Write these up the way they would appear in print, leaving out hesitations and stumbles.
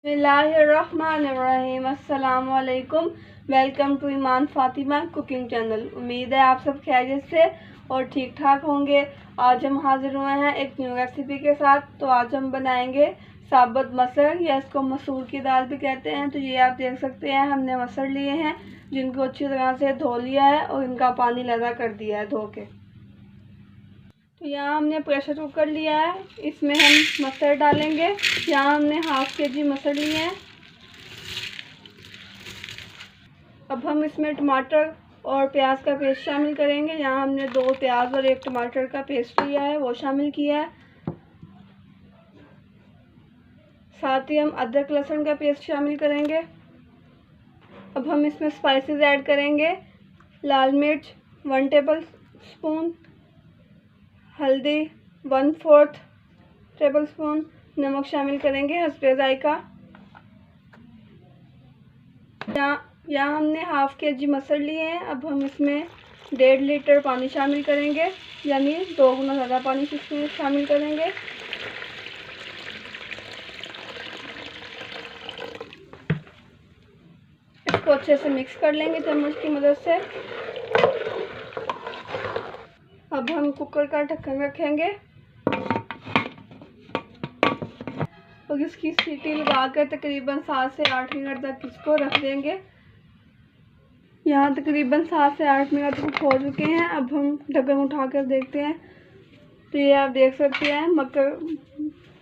बिस्मिल्लाहिर्रहमानिर्रहीम। अस्सलाम वालेकुम। Welcome to Iman Fatima cooking channel. उम्मीद है आप सब खैरियत से और ठीक ठाक होंगे। आज हम हाजिर हुए हैं एक न्यू रेसिपी के साथ। तो आज हम बनाएंगे साबुत मसर, या इसको मसूर की दाल भी कहते हैं। तो ये आप देख सकते हैं, हमने मसर लिए हैं जिनको अच्छी तरह से धो लिया है और इनका पानी लगा कर दिया है धो के। तो यहाँ हमने प्रेशर कुकर लिया है, इसमें हम मसर डालेंगे। यहाँ हमने हाफ केजी मसर लिए हैं। अब हम इसमें टमाटर और प्याज का पेस्ट शामिल करेंगे। यहाँ हमने 2 प्याज और 1 टमाटर का पेस्ट लिया है, वो शामिल किया है। साथ ही हम अदरक लहसुन का पेस्ट शामिल करेंगे। अब हम इसमें स्पाइसेस ऐड करेंगे। लाल मिर्च 1 टेबल स्पून, हल्दी 1/4 टेबल स्पून, नमक शामिल करेंगे हस्बे जायका। यहाँ हमने हाफ केजी मसर लिए हैं। अब हम इसमें 1.5 लीटर पानी शामिल करेंगे, यानी 2 गुना ज़्यादा पानी इसमें शामिल करेंगे। इसको अच्छे से मिक्स कर लेंगे चम्मच की मदद से। अब हम कुकर का ढक्कन रखेंगे और इसकी सीटी लगाकर तकरीबन 7 से 8 मिनट तक इसको रख देंगे। यहाँ तकरीबन 7 से 8 मिनट तक हो चुके हैं। अब हम ढक्कन उठाकर देखते हैं। तो ये आप देख सकते हैं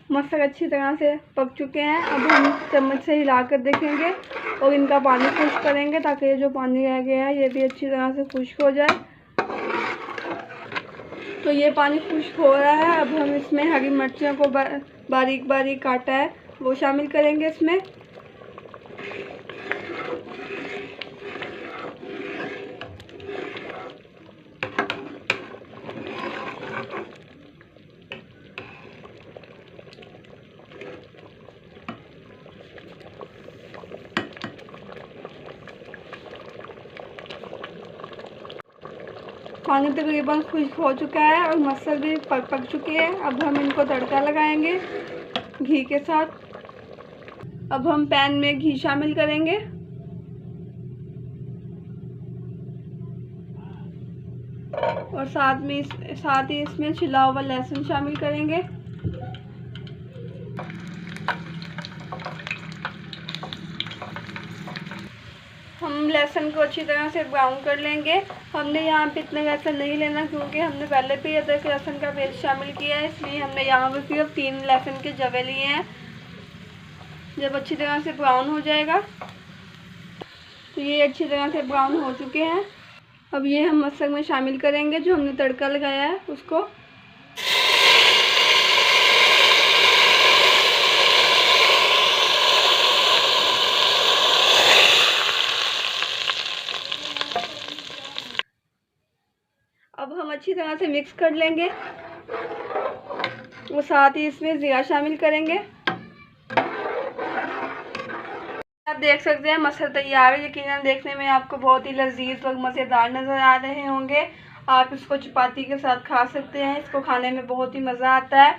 मसर अच्छी तरह से पक चुके हैं। अब हम चम्मच से हिलाकर देखेंगे और इनका पानी खुश्क करेंगे, ताकि ये जो पानी रह गया है ये भी अच्छी तरह से खुश्क हो जाए। तो ये पानी खुश्क हो रहा है। अब हम इसमें हरी मिर्चों को बारीक बारीक काटा है वो शामिल करेंगे इसमें। पानी तकरीबन खुश्क हो चुका है और मसर भी पक चुके हैं। अब हम इनको तड़का लगाएंगे घी के साथ। अब हम पैन में घी शामिल करेंगे और साथ ही इसमें छिला हुआ लहसुन शामिल करेंगे। हम लहसुन को अच्छी तरह से ब्राउन कर लेंगे। हमने यहाँ पे इतना लहसुन नहीं लेना, क्योंकि हमने पहले भी अदरक लहसुन का पेस्ट शामिल किया है, इसलिए हमने यहाँ पे सिर्फ 3 लहसुन के जवे लिए हैं। जब अच्छी तरह से ब्राउन हो जाएगा, तो ये अच्छी तरह से ब्राउन हो चुके हैं। अब ये हम मसर में शामिल करेंगे जो हमने तड़का लगाया है उसको। अब हम अच्छी तरह से मिक्स कर लेंगे और साथ ही इसमें ज़ीरा शामिल करेंगे। आप देख सकते हैं मसर तैयार है। यकीनन देखने में आपको बहुत ही लजीज और मज़ेदार नज़र आ रहे होंगे। आप इसको चपाती के साथ खा सकते हैं, इसको खाने में बहुत ही मज़ा आता है।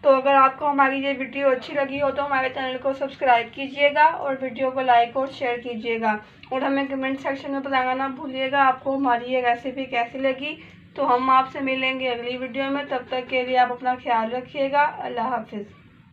तो अगर आपको हमारी ये वीडियो अच्छी लगी हो तो हमारे चैनल को सब्सक्राइब कीजिएगा और वीडियो को लाइक और शेयर कीजिएगा, और हमें कमेंट सेक्शन में बताना ना भूलिएगा आपको हमारी ये रेसिपी कैसी लगी। तो हम आपसे मिलेंगे अगली वीडियो में। तब तक के लिए आप अपना ख्याल रखिएगा। अल्लाह हाफिज़।